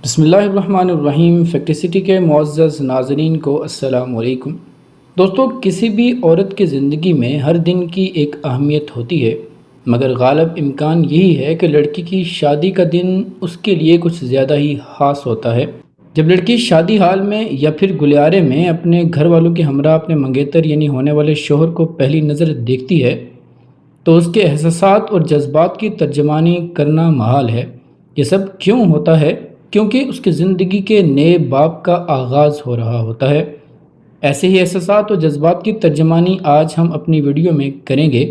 بسم اللہ الرحمن الرحیم۔ فیکٹسٹی کے معزز ناظرین کو السلام علیکم۔ دوستو، کسی بھی عورت کی زندگی میں ہر دن کی ایک اہمیت ہوتی ہے، مگر غالب امکان یہی ہے کہ لڑکی کی شادی کا دن اس کے لیے کچھ زیادہ ہی خاص ہوتا ہے۔ جب لڑکی شادی حال میں یا پھر گلیارے میں اپنے گھر والوں کے ہمراہ اپنے منگیتر یعنی ہونے والے شوہر کو پہلی نظر دیکھتی ہے تو اس کے احساسات اور جذبات کی ترجمانی کرنا محال ہے۔ یہ سب کیوں ہوتا ہے؟ کیونکہ اس کی زندگی کے نئے باب کا آغاز ہو رہا ہوتا ہے۔ ایسے ہی احساسات اور جذبات کی ترجمانی آج ہم اپنی ویڈیو میں کریں گے۔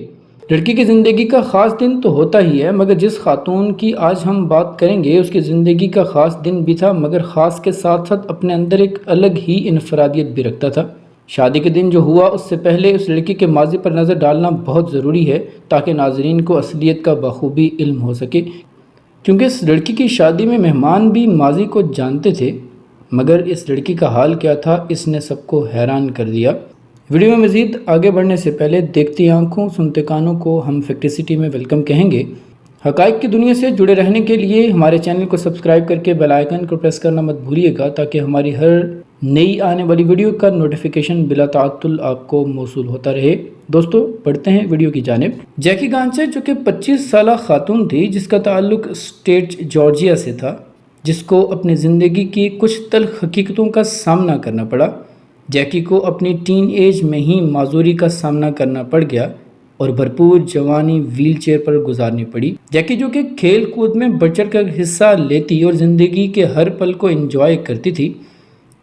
لڑکی کی زندگی کا خاص دن تو ہوتا ہی ہے، مگر جس خاتون کی آج ہم بات کریں گے اس کی زندگی کا خاص دن بھی تھا، مگر خاص کے ساتھ ساتھ اپنے اندر ایک الگ ہی انفرادیت بھی رکھتا تھا۔ شادی کے دن جو ہوا اس سے پہلے اس لڑکی کے ماضی پر نظر ڈالنا بہت ضروری ہے تاکہ ناظرین کو اصلیت کا بخوبی علم ہو سکے، کیونکہ اس لڑکی کی شادی میں مہمان بھی ماضی کو جانتے تھے، مگر اس لڑکی کا حال کیا تھا اس نے سب کو حیران کر دیا۔ ویڈیو میں مزید آگے بڑھنے سے پہلے دیکھتی آنکھوں سنتے کانوں کو ہم فیکٹسٹی میں ویلکم کہیں گے۔ حقائق کی دنیا سے جڑے رہنے کے لیے ہمارے چینل کو سبسکرائب کر کے بیل آئیکن کو پریس کرنا مت بھولیے گا تاکہ ہماری ہر نئی آنے والی ویڈیو کا نوٹیفیکیشن بلا تعطل آپ کو موصول ہوتا رہے۔ دوستو، بڑھتے ہیں ویڈیو کی جانب۔ جیکی گانچر جو کہ 25 سالہ خاتون تھی جس کا تعلق اسٹیٹ جارجیا سے تھا، جس کو اپنی زندگی کی کچھ تلخ حقیقتوں کا سامنا کرنا پڑا۔ جیکی کو اپنی ٹین ایج میں ہی معذوری کا سامنا کرنا پڑ گیا اور بھرپور جوانی ویل چیئر پر گزارنی پڑی۔ جیکی جو کہ کھیل کود میں بڑھ چڑھ کر حصہ لیتی اور زندگی کے ہر پل کو انجوائے کرتی تھی،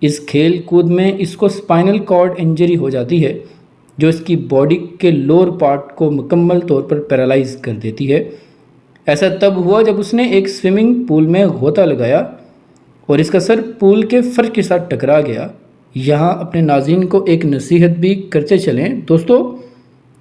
اس کھیل کود میں اس کو اسپائنل کارڈ انجری ہو جاتی ہے جو اس کی باڈی کے لوور پارٹ کو مکمل طور پر پیرالائز کر دیتی ہے۔ ایسا تب ہوا جب اس نے ایک سوئمنگ پول میں غوطہ لگایا اور اس کا سر پول کے فرش کے ساتھ ٹکرا گیا۔ یہاں اپنے ناظرین کو ایک نصیحت بھی کرتے چلیں۔ دوستو،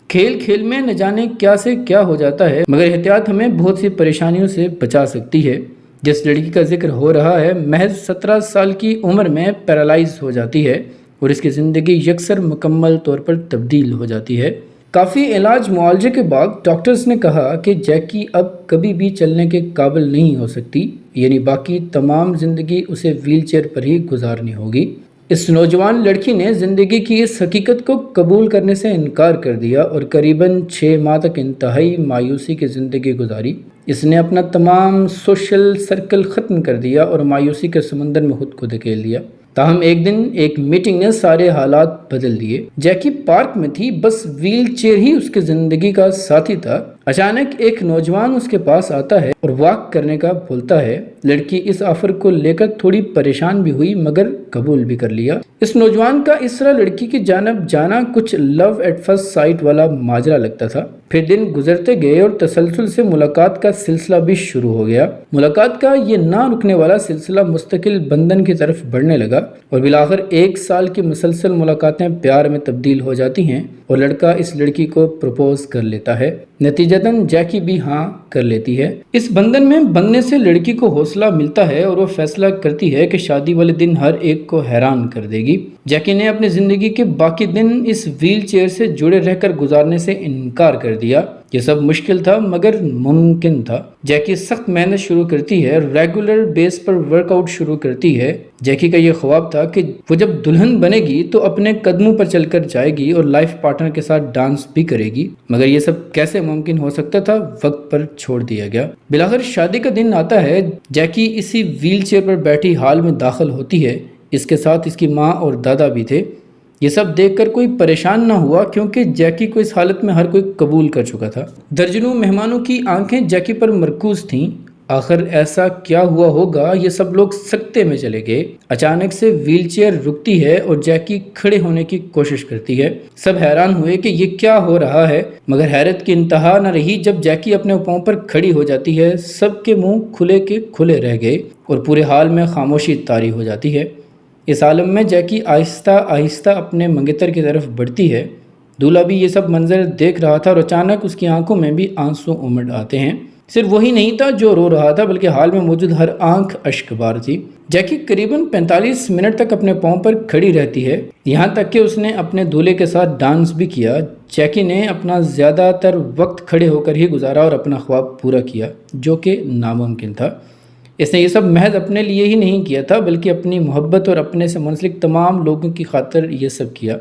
کھیل کھیل میں نہ جانے کیا سے کیا ہو جاتا ہے، مگر احتیاط ہمیں بہت سی پریشانیوں سے بچا سکتی ہے۔ جس لڑکی کا ذکر ہو رہا ہے محض 17 سال کی عمر میں پیرالائز ہو جاتی ہے اور اس کی زندگی یکسر مکمل طور پر تبدیل ہو جاتی ہے۔ کافی علاج معالجے کے بعد ڈاکٹرز نے کہا کہ جیکی اب کبھی بھی چلنے کے قابل نہیں ہو سکتی، یعنی باقی تمام زندگی اسے ویل چیئر پر ہی گزارنی ہوگی۔ اس نوجوان لڑکی نے زندگی کی اس حقیقت کو قبول کرنے سے انکار کر دیا اور قریباً 6 ماہ تک انتہائی مایوسی کی زندگی گزاری۔ اس نے اپنا تمام سوشل سرکل ختم کر دیا اور مایوسی کے سمندر میں خود کو دھکیل دیا۔ تاہم ایک دن ایک میٹنگ نے سارے حالات بدل دیے۔ جیکی پارک میں تھی، بس ویل چیئر ہی اس کی زندگی کا ساتھی تھا۔ اچانک ایک نوجوان اس کے پاس آتا ہے اور واک کرنے کا بولتا ہے۔ لڑکی اس آفر کو لے کر تھوڑی پریشان بھی ہوئی مگر قبول بھی کر لیا۔ اس نوجوان کا اس طرح لڑکی کی جانب جانا کچھ لو ایٹ فرسٹ سائٹ والا ماجرا لگتا تھا۔ پھر دن گزرتے گئے اور تسلسل سے ملاقات کا سلسلہ بھی شروع ہو گیا۔ ملاقات کا یہ نہ رکنے والا سلسلہ مستقل بندھن کی طرف بڑھنے لگا اور بالآخر 1 سال کی مسلسل ملاقاتیں پیار میں تبدیل ہو جاتی ہیں اور لڑکا اس لڑکی کو پروپوز کر لیتا ہے۔ نتیجتاً جیکی بھی ہاں کر لیتی ہے۔ اس بندھن میں بندھنے سے لڑکی کو حوصلہ ملتا ہے اور وہ فیصلہ کرتی ہے کہ شادی والے دن ہر ایک کو حیران کر دے گی۔ جیکی نے اپنی زندگی کے باقی دن اس ویل چیئر سے جڑے رہ کر گزارنے سے انکار کر دیا۔ یہ سب مشکل تھا مگر ممکن تھا۔ جیکی سخت محنت شروع کرتی ہے، ریگولر بیس پر ورک آؤٹ شروع کرتی ہے۔ جیکی کا یہ خواب تھا کہ وہ جب دلہن بنے گی تو اپنے قدموں پر چل کر جائے گی اور لائف پارٹنر کے ساتھ ڈانس بھی کرے گی، مگر یہ سب کیسے ممکن ہو سکتا تھا؟ وقت پر چھوڑ دیا گیا۔ بالآخر شادی کا دن آتا ہے۔ جیکی اسی ویل چیئر پر بیٹھی ہال میں داخل ہوتی ہے۔ اس کے ساتھ اس کی ماں اور دادا بھی تھے۔ یہ سب دیکھ کر کوئی پریشان نہ ہوا کیونکہ جیکی کو اس حالت میں ہر کوئی قبول کر چکا تھا۔ درجنوں مہمانوں کی آنکھیں جیکی پر مرکوز تھیں۔ آخر ایسا کیا ہوا ہوگا؟ یہ سب لوگ سکتے میں چلے گئے۔ اچانک سے ویل چیئر رکتی ہے اور جیکی کھڑے ہونے کی کوشش کرتی ہے۔ سب حیران ہوئے کہ یہ کیا ہو رہا ہے، مگر حیرت کی انتہا نہ رہی جب جیکی اپنے پاؤں پر کھڑی ہو جاتی ہے۔ سب کے منہ کھلے کے کھلے رہ گئے اور پورے حال میں خاموشی طاری ہو جاتی ہے۔ اس عالم میں جیکی آہستہ آہستہ اپنے منگیتر کی طرف بڑھتی ہے۔ دولہا بھی یہ سب منظر دیکھ رہا تھا اور اچانک اس کی آنکھوں میں بھی آنسو امڑ آتے ہیں۔ صرف وہی نہیں تھا جو رو رہا تھا بلکہ حال میں موجود ہر آنکھ اشک بار تھی۔ جیکی قریباً 45 منٹ تک اپنے پاؤں پر کھڑی رہتی ہے، یہاں تک کہ اس نے اپنے دولہے کے ساتھ ڈانس بھی کیا۔ جیکی نے اپنا زیادہ تر وقت کھڑے ہو کر ہی گزارا اور اپنا خواب پورا کیا جو کہ ناممکن تھا۔ اس نے یہ سب محض اپنے لیے ہی نہیں کیا تھا بلکہ اپنی محبت اور اپنے سے منسلک تمام لوگوں کی خاطر یہ سب کیا۔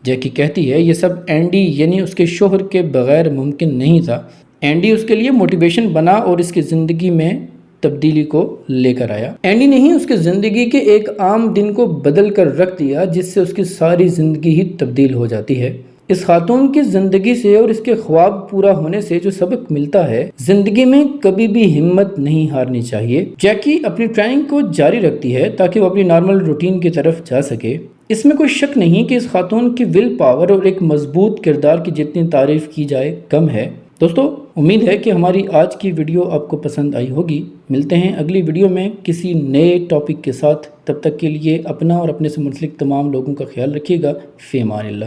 جیکی کہتی ہے یہ سب اینڈی یعنی اس کے شوہر کے بغیر ممکن نہیں تھا۔ اینڈی اس کے لیے موٹیویشن بنا اور اس کی زندگی میں تبدیلی کو لے کر آیا۔ اینڈی نے ہی اس کی زندگی کے ایک عام دن کو بدل کر رکھ دیا جس سے اس کی ساری زندگی ہی تبدیل ہو جاتی ہے۔ اس خاتون کی زندگی سے اور اس کے خواب پورا ہونے سے جو سبق ملتا ہے، زندگی میں کبھی بھی ہمت نہیں ہارنی چاہیے۔ جیکی اپنی ٹریننگ کو جاری رکھتی ہے تاکہ وہ اپنی نارمل روٹین کی طرف جا سکے۔ اس میں کوئی شک نہیں کہ اس خاتون کی ول پاور اور ایک مضبوط کردار کی جتنی تعریف کی جائے کم ہے۔ دوستو امید ہے کہ ہماری آج کی ویڈیو آپ کو پسند آئی ہوگی۔ ملتے ہیں اگلی ویڈیو میں کسی نئے ٹاپک کے ساتھ، تب تک کے لیے اپنا اور اپنے سے منسلک تمام لوگوں کا خیال رکھیے گا۔ فی امان اللہ۔